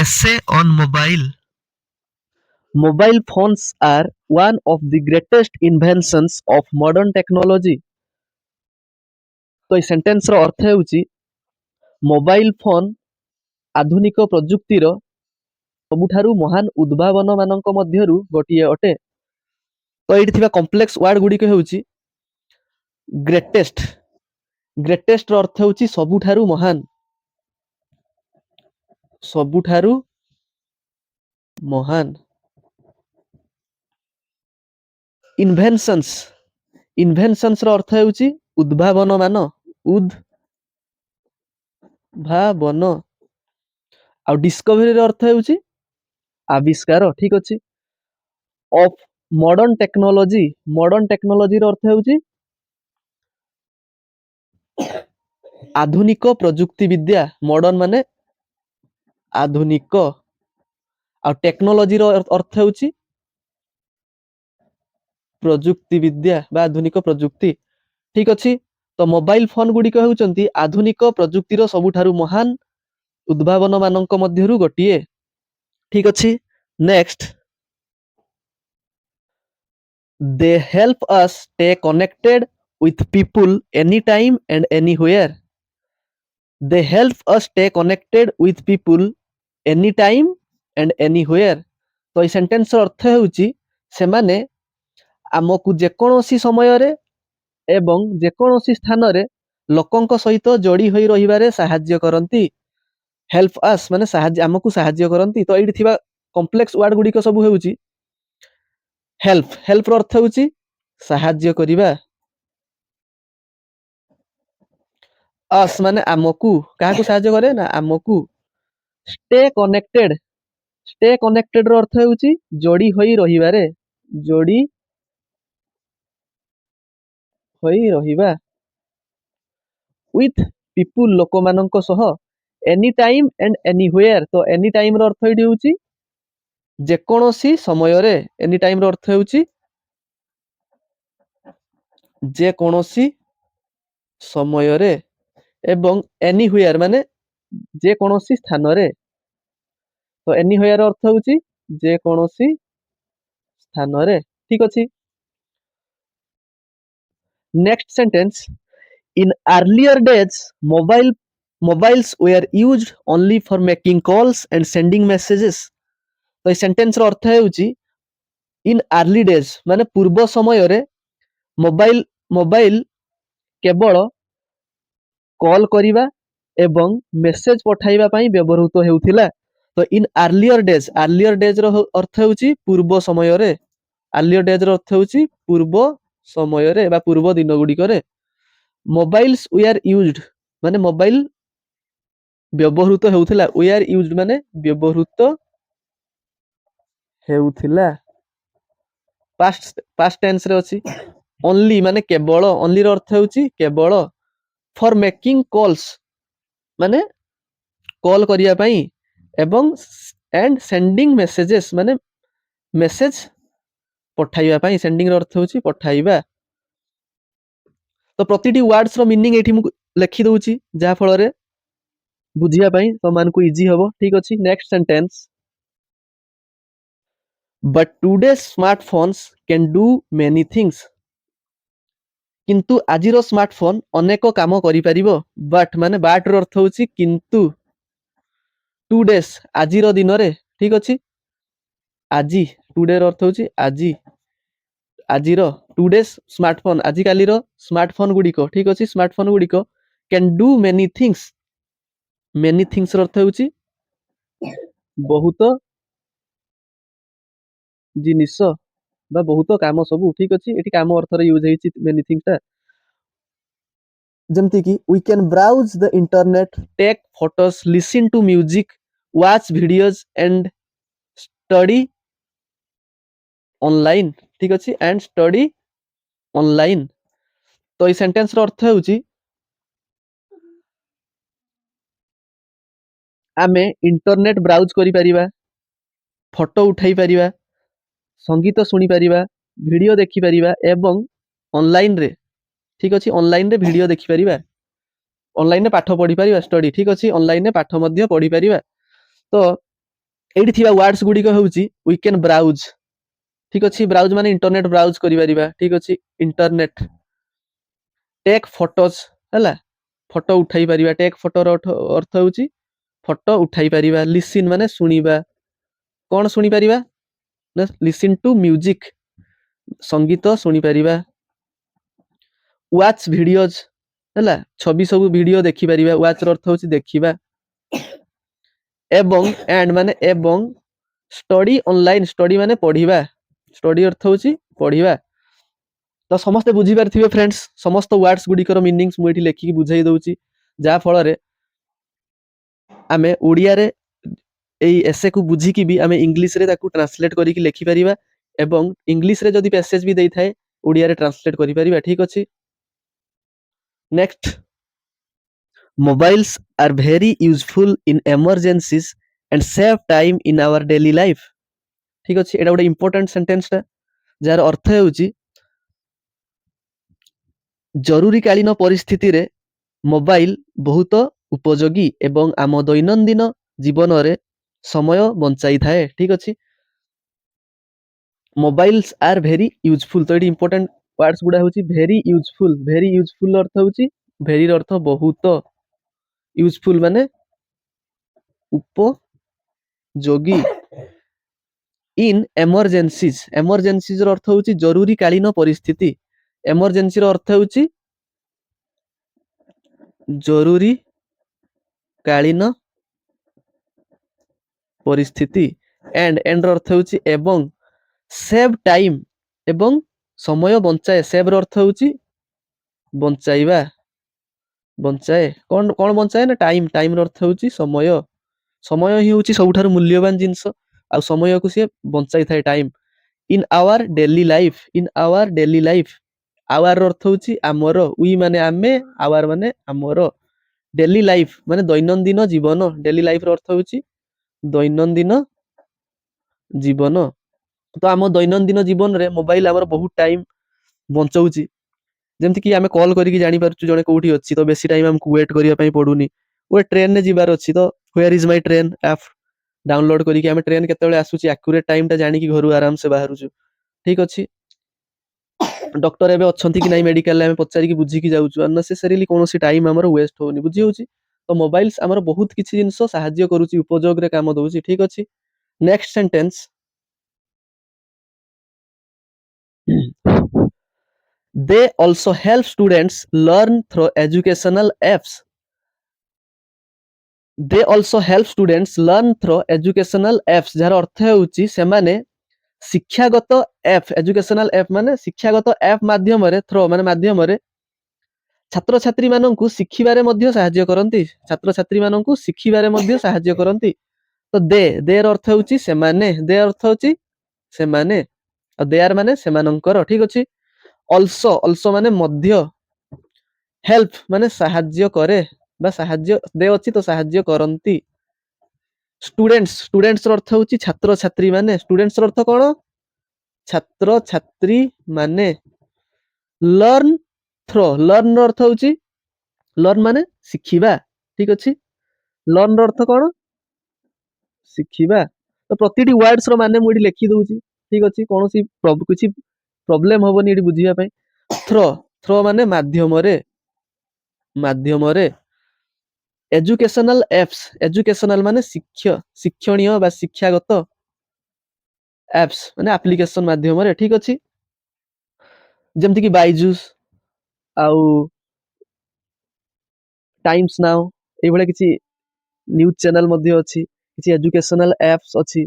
essay on mobile. Mobile phones are one of the greatest inventions of modern technology. तो ये sentence रो अर्थ हेउची mobile phone आधुनिक प्रजुक्तिर सबुठारु महान उद्भावन मानक मध्यरु गोटिए अटे। तो एठी थिबा कॉम्प्लेक्स वर्ड गुडी के हेउची ग्रेटेस्ट। ग्रेटेस्ट रो अर्थ हेउची सबुठारु महान। सबुठारु महान। इन्वेंशंस। इन्वेंशंस रो अर्थ हेउची उद्भावन मान। उद्भावन। आ डिस्कवरी रो अर्थ हेउची आविष्कार। ठीक अछि। Of modern technology. Modern technology रो अर्थ हेउची आधुनिक प्रजुक्ति विद्या। मॉडर्न माने आधुनिक। आ टेक्नोलॉजी रो अर्थ हेउची प्रजुक्ति विद्या बा आधुनिक प्रजुक्ति। ठीक अछि। तो मोबाइल फोन गुडी को हेउचंती आधुनिक प्रजुक्तिर सबुठारु महान उद्भावन मानक मध्यरु गोटिए। ठीक अछि। Next, they help us stay connected with people anytime and anywhere. They help us stay connected with people anytime and anywhere. तो ये सेंटेंस अर्थ हेउची सेमाने आमकु जेकोनोसी समय रे एवं जेकोनोसी स्थान रे लोकंक सहित जोड़ी होई रहिबारे सहाय्य करंती। हेल्प अस माने सहाय्य आमकु सहाय्य करंती। तो एठी थिबा कॉम्प्लेक्स वर्ड गुडी को सब हेउची हेल्प। हेल्प रो अर्थ हेउची सहाय्य करिबा। अस माने आमकु काहाकु सहाय्य करे ना आमकु। Stay connected. स्टे कनेक्टेड रो अर्थ हेउची जोड़ी होई रहिबारे। जोड़ी होई रहिबा। विथ पीपुल लोक मानक सह एनी टाइम एंड एनीवेयर। तो एनी टाइम रो अर्थ एठी हेउची जेकोनोसी समय रे। एनी टाइम रो अर्थ हेउची जेकोनोसी समय रे एवं एनीवेयर माने जेकोनोसी स्थान रे। तो एनीवेयर अर्थ हेउची जेकोनोसी स्थान रे। ठीक अछि। Next sentence, in earlier days mobiles were used only for making calls and sending messages. तो ये सेंटेंस रो अर्थ हेउची इन अर्ली डेज माने पूर्व समय रे मोबाइल केवल कॉल करिबा एवं मेसेज पठाइबा पई व्यवहृत हेउथिला। तो इन अर्लियर डेज रो अर्थ हेउची पूर्व समय रे। अर्लियर डेज रो अर्थ हेउची पूर्व समय रे बा पूर्व दिन गुडी करे। मोबाइल्स वीआर यूज्ड माने मोबाइल व्यवहृत हेउथिला। वीआर यूज्ड माने व्यवहृत हेउथिला। पास्ट टेंस रे अछि। ओनली माने केवल। ओनली रो अर्थ हेउची केवल। फॉर मेकिंग कॉल्स माने कॉल करिया पई एवं एंड सेंडिंग मेसेजेस माने मेसेज पठाइबा पई। सेंडिंग रो अर्थ हेउची पठाइबा। तो प्रतिटी वर्ड्स रो मीनिंग एठी मु लिखि दउची जा फल रे बुझिया पई समान को इजी हबो। ठीक अछि। Next sentence, but today's smartphones can do many things. किंतु आजिरो स्मार्टफोन अनेक काम करि परिबो। बट माने बाट रो अर्थ होची किंतु। टुडेस आजिरो दिन रे। ठीक अछि। आजी टुडे रो अर्थ होची आजी। आजिरो टुडेस स्मार्टफोन आजि कालीरो स्मार्टफोन गुडी को। ठीक अछि। स्मार्टफोन गुडी को can do many things. Many things रो अर्थ होची बहुत जिनिस बा बहुत काम सबु। ठीक अछि। एठी काम अर्थ रे यूज हेची मेनी थिंग्स ता। जेमति कि we can browse the internet, take photos, listen to music, watch videos and study online. ठीक अछि। and study online. तो ई सेंटेंस रो अर्थ हेउची आमे इंटरनेट ब्राउज करि परिबा, फोटो उठाई परिबा, संगीत सुनी परिबा, वीडियो देखि परिबा एवं ऑनलाइन रे। ठीक अछि। ऑनलाइन रे वीडियो देखि परिबा, ऑनलाइन रे पाठ पढी परिबा। स्टडी। ठीक अछि। ऑनलाइन रे पाठ मध्य पढी परिबा। तो एठी थिबा वर्ड्स गुडी को होउची वी कैन ब्राउज ठीक अछि ब्राउज माने इंटरनेट ब्राउज करि परिबा ठीक अछि इंटरनेट टेक फोटोज हला फोटो उठाई परिबा टेक फोटो रो अर्थ होउची फोटो उठाई परिबा लिसन माने सुनिबा कोन सुनि परिबा ना लिसन टू म्यूजिक संगीत सुनि परिबा वॉच वीडियोज हला छवि सब वीडियो देखि परिबा वॉच रो अर्थ होउची देखिबा एवं एंड माने एवं स्टडी ऑनलाइन स्टडी माने पढिबा स्टडी अर्थ होउची पढिबा तो समस्त बुझी पारथिबे फ्रेंड्स समस्त वर्ड्स गुडी कर मीनिंग्स मु एठी लेखि बुझाई दउची जा फल रे आमे ओडिया रे एई एसे को बुझी कि भी आमे इंग्लिश रे ताकू ट्रांसलेट करी कि लेखि परिबा एवं इंग्लिश रे जदी पैसेज भी देई थाए ओडिया रे ट्रांसलेट करी परिबा ठीक अछि next mobiles are very useful in emergencies and save time in our daily life ठीक अछि एटा गोटे इंपोर्टेंट सेंटेंस टा जार अर्थ हेउची जरूरी कालीन परिस्थिति रे मोबाइल बहुत उपयोगी एवं आम दैनंदिन जीवन रे समय बंचाई थाए ठीक अछि मोबाइल्स आर वेरी यूजफुल तो एटी इंपोर्टेंट वर्ड्स गुडा होची वेरी यूजफुल अर्थ होची वेरी अर्थ बहुत यूजफुल माने उपयोगी इन एमरजेंसीज रो अर्थ होची जरूरी कालीन परिस्थिति एमरजेंसी रो अर्थ होची जरूरी कालीन परिस्थिति एंड रो अर्थ होची एवं सेव टाइम एवं समय बंचाए सेव रो अर्थ होची बंचाइबा बंचाए कोन कोन बंचाए ना टाइम रो अर्थ होची समय समय ही होची सबठार मूल्यवान जिंस आ समय को से बंचाई थाए time in our daily life our earth होची आमर वी माने आमे आवर माने आमर डेली लाइफ माने दैनंदिन जीवन डेली लाइफ रो अर्थ होची दैनंदिन जीवन तो आम दैनंदिन जीवन रे मोबाइल हमर बहुत टाइम बंचौची जेमति कि आमे कॉल करी कि जानि पारछु जने कोठी अछि तो बेसी टाइम हमकु वेट करिया पई पडुनी ओ ट्रेन ने जिबार अछि तो where is my train app download करी कि आमे ट्रेन केतेले आसुची एक्यूरेट टाइम ता जानि कि घरु आराम से बाहरुछु ठीक अछि डॉक्टर एबे अछंती कि नाही मेडिकल ले आमे पचारी कि बुझी कि जाउछु अननेसेसरीली कोनोसी टाइम हमर वेस्ट होनी बुझी होची तो मोबाइल्स हमर बहुत किछि जिंस सहाय्य करूची उपयोग रे काम दउची ठीक अछि next sentence they also help students learn through educational apps they also help students learn through educational apps जार अर्थ हेउची से माने शिक्षागत ऐप एजुकेशनल ऐप माने शिक्षागत ऐप माध्यम रे थ्रो माने माध्यम रे छात्र छात्री माननकु शिखिबारे मध्ये सहाय्य करंती छात्र छात्री माननकु शिखिबारे मध्ये सहाय्य करंती तो दे रो अर्थ हेउची से माने दे अर्थ होची से माने और दे आर माने से माननकर ठीक अछि also माने मध्य हेल्प माने सहाय्य करे बा सहाय्य दे अछि तो सहाय्य करंती स्टूडेंट्स रो अर्थ होची छात्र छात्री माने स्टूडेंट्स रो अर्थ कोन छात्र छात्री माने लर्न थ्रो लर्न रो अर्थ होची लर्न माने शिखिबा ठीक अछि लर्न रो अर्थ कोन शिखिबा तो प्रतिटी वर्ड्स रो माने मुडी लेखि दउची ठीक अछि कोनोसी किछि प्रॉब्लम होबनी एठी बुझिया पई थ्रो थ्रो माने माध्यम रे एजुकेशनल एप्स एजुकेशनल माने शिक्षणीय बा शिक्षागत एप्स माने एप्लीकेशन माध्यम रे ठीक अछि जेमति कि बाइजूस आउ टाइम्स नाउ ए भले किछि न्यूज चैनल मध्ये अछि किछि एजुकेशनल एप्स अछि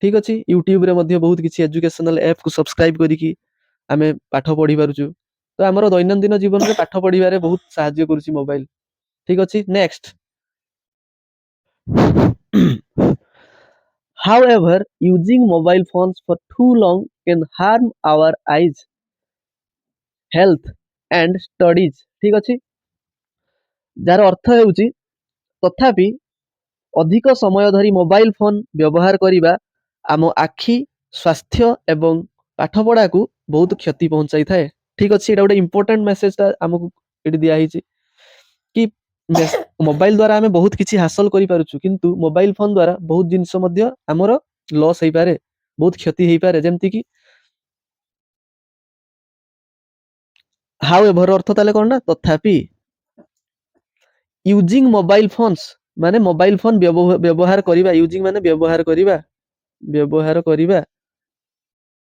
ठीक अछि यूट्यूब रे मध्ये बहुत किछि एजुकेशनल ऐप को सब्सक्राइब करी कि आमे पाठ पढी पारुछु तो हमर दैनंदिन जीवन रे पाठ पढिबारे बहुत सहाय्य करूची मोबाइल ठीक अछि next however using mobile phones for too long can harm our eyes health and studies ठीक अछि जार अर्थ हेउची तथापि अधिक समय धरी मोबाइल फोन व्यवहार करिबा आम आखि स्वास्थ्य एवं पाठ पढ़ा को बहुत क्षति पहुंचाई थाए ठीक अछि एटा गोटे इंपोर्टेंट मेसेज ता हमकु एटी दिया हिची कि मोबाइल द्वारा आमे बहुत किछि हासिल करि पारुछु किंतु मोबाइल फोन द्वारा बहुत जिंस मध्य हमर लॉस हेई पारे बहुत क्षति हेई पारे जेमति कि हाउ एवर अर्थ ताले कोन ना तथापि यूजिंग मोबाइल फोन्स माने मोबाइल फोन व्यवहार करिबा यूजिंग माने व्यवहार करिबा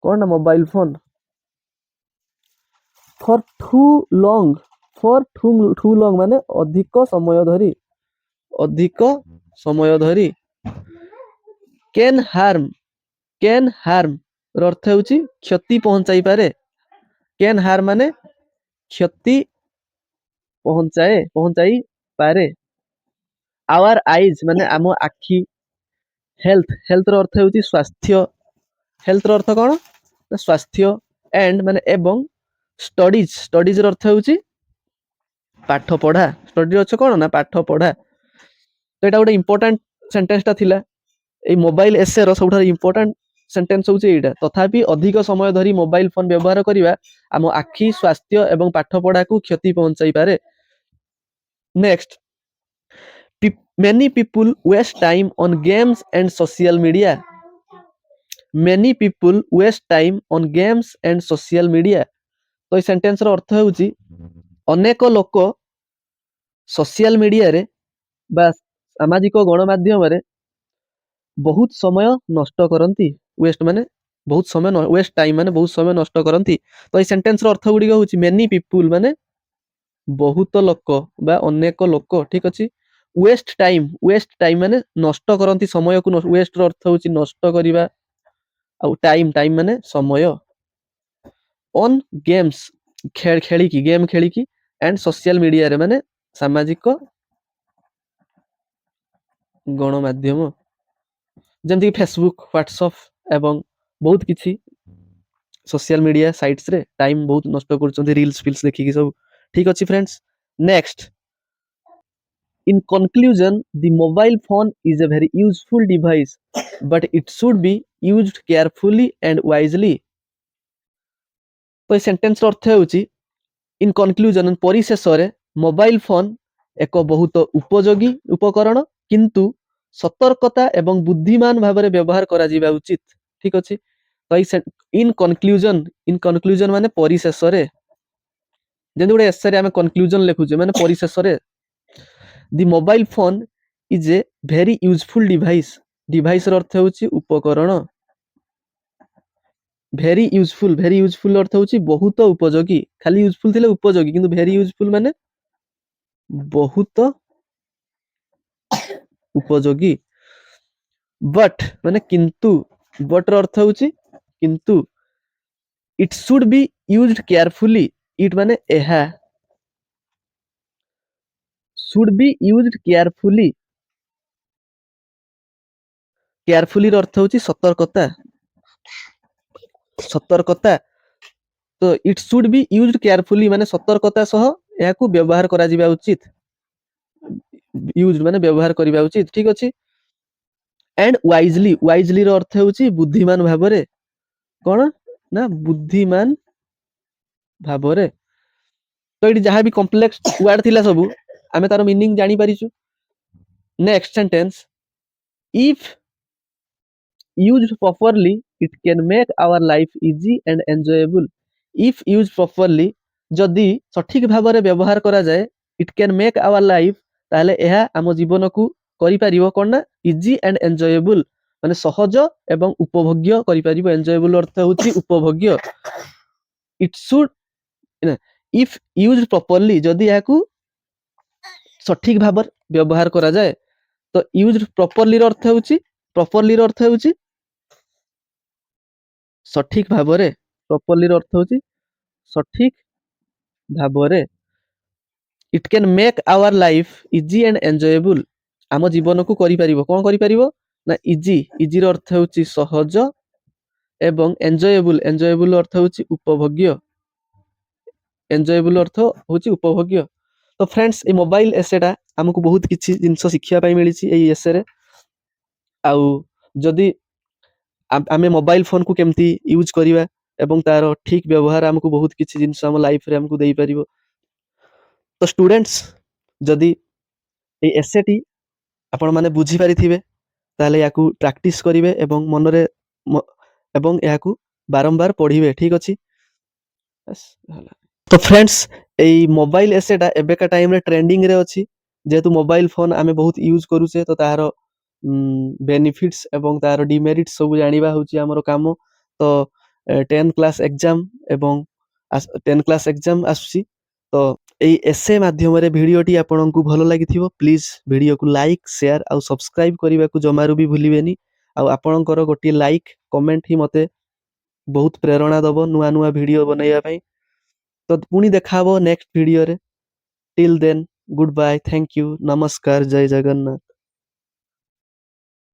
कोन ना mobile phone for too long माने अधिक समय धरी कैन हार्म ର ଅର୍ଥ ହେଉଛି କ୍ଷତି ପହଞ୍ଚାଇ ପାରେ कैन हार्म माने क्षति पहुंचाई पारे आवर आईज माने आम आखि हेल्थ रो अर्थ ହେଉଛି स्वास्थ्य हेल्थ रो अर्थ कोन ना स्वास्थ्य एंड माने एवं स्टडीज रो अर्थ ହେଉଛି पाठ पढ़ा स्टडी अर्थ कोन ना पाठ पढ़ा तो एटा गोटे इंपोर्टेंट सेंटेंस टा थिला ए मोबाइल एसे रो सबठार इंपोर्टेंट सेंटेंस होउची एटा तथापि अधिक समय धरी मोबाइल फोन व्यवहार करिवा आम आखि स्वास्थ्य एवं पाठ पढ़ा को क्षति पहुंचाई पारे next many people waste time on games and social media many people waste time on games and social media तो এই सेंटेंस रो अर्थ होउची अनेक लोक सोशल मीडिया रे बा सामाजिक गणमाध्यम रे बहुत समय नष्ट करती वेस्ट माने बहुत समय वेस्ट टाइम माने बहुत समय नष्ट करती तो এই सेंटेंस रो अर्थ गुडी होउची मेनी पीपल माने बहुत लोक बा अनेक लोक ठीक अछि वेस्ट टाइम माने नष्ट करती समय को वेस्ट रो अर्थ होउची नष्ट करिवा आ टाइम माने समय ऑन गेम्स खेली की गेम खेली की एंड सोशल मीडिया रे माने सामाजिक गणमाध्यम जेमति फेसबुक व्हाट्सएप एवं बहुत किछि सोशल मीडिया साइट्स रे टाइम बहुत नष्ट करछन्ती रील्स फिल्स देखि की सब ठीक अछि friends next in conclusion the mobile phone is a very useful device but it should be used carefully and wisely तो सेंटेंस अर्थ होउची इन कंक्लूजन परिशेष रे मोबाइल फोन एक बहुत उपयोगी उपकरण किंतु सतर्कता एवं बुद्धिमान भाव व्यवहार करा जीवा उचित ठीक अछि तो इन कंक्लूजन माने परिशेष रे जेंति गोटे एसे रे हम कंक्लूजन लिखुचे माने परिशेष रे the mobile phone is a very useful device रो अर्थ होउची उपकरण भेरी यूजफुल अर्थ होउची बहुत उपयोगी खाली यूजफुल थिले उपयोगी किंतु भेरी यूजफुल माने बहुत उपयोगी बट माने किंतु बट रो अर्थ होउची किंतु it should be used carefully it माने एहा शुड बी यूज्ड केयरफुली रो अर्थ होउची सतर्कता तो it should be used carefully माने सतर्कता सह याकू व्यवहार करा जिबा उचित यूज माने व्यवहार करिबा उचित ठीक अछि एंड वाइजली रो अर्थ होउची बुद्धिमान भाबरे कोन ना बुद्धिमान भाबरे तो एटी जहां भी कॉम्प्लेक्स वर्ड थिला सब आमे तार मीनिंग जानि परिछु next sentence if used properly it can make our life easy and enjoyable if used properly जदि सठिक भाबरे व्यवहार करा जाए it can make our life ताले एहा हम जीवन को करि परिबो कोन ना इजी एंड एन्जॉयबल माने सहज एवं उपभोग्य करि परिबो एन्जॉयबल अर्थ होची उपभोग्य it should if used properly जदि याकू सठिक भाबर व्यवहार करा जाए तो यूज्ड प्रॉपर्ली रो अर्थ होची सठिक भाबरे प्रॉपर्ली रो अर्थ होची सठिक भाबरे it can make our life easy and enjoyable आम जीवन को करि परिबो कोन करि परिबो ना इजी रो अर्थ होची सहज एवं एन्जॉयबल अर्थ होची उपभोग्य तो फ्रेंड्स ए मोबाइल एसेटा हमकु बहुत किछि जिंस शिक्षा पाई मिली छि एई एसे रे आउ जदि आमे मोबाइल फोन को केमती यूज करिवा एवं तार ठीक व्यवहार हमकु बहुत किछि जिंस हम लाइफ रे हमकु देई परिबो तो स्टूडेंट्स जदि ଏଇ ଏସେଟି ଆପଣମାନେ ବୁଝିପାରିଥିବେ ତାହେଲେ ୟାକୁ ପ୍ରାକ୍ଟିସ୍ କରିବେ ଏବଂ ମନରେ ଏବଂ ଏହାକୁ ବାରମ୍ବାର ପଢିବେ ଠିକ୍ ଅଛି। ତ ଫ୍ରେଣ୍ଡସ୍ ଏଇ ମୋବାଇଲ ଏସେଟା ଏବେକା ଟାଇମରେ ଟ୍ରେଣ୍ଡିଂରେ ଅଛି ଯେହେତୁ ମୋବାଇଲ ଫୋନ ଆମେ ବହୁତ ୟୁଜ୍ କରୁଛେ ତ ତାହାର ବେନିଫିଟ୍ସ ଏବଂ ତାର ଡିମେରିଟ୍ସ ସବୁ ଜାଣିବା ହେଉଛି ଆମର କାମ। ତ 10 କ୍ଲାସ୍ ଏକ୍ଜାମ ଏବଂ 10 କ୍ଲାସ୍ ଏକ୍ଜାମ ଆସୁଛି ତ ଏଇ ଏସେ ମାଧ୍ୟମରେ ଭିଡ଼ିଓଟି ଆପଣଙ୍କୁ ଭଲ ଲାଗିଥିବ ପ୍ଲିଜ୍ ଭିଡ଼ିଓକୁ ଲାଇକ୍ ସେୟାର ଆଉ ସବସ୍କ୍ରାଇବ୍ କରିବାକୁ ଜମାରୁ ବି ଭୁଲିବେନି। ଆଉ ଆପଣଙ୍କର ଗୋଟିଏ ଲାଇକ୍ କମେଣ୍ଟ ହିଁ ମୋତେ ବହୁତ ପ୍ରେରଣା ଦବ ନୂଆ ନୂଆ ଭିଡ଼ିଓ ବନେଇବା ପାଇଁ। ତ ପୁଣି ଦେଖା ହବ ନେକ୍ସଟ ଭିଡ଼ିଓରେ। Till then goodbye thank you नमस्कार जय जगन्नाथ।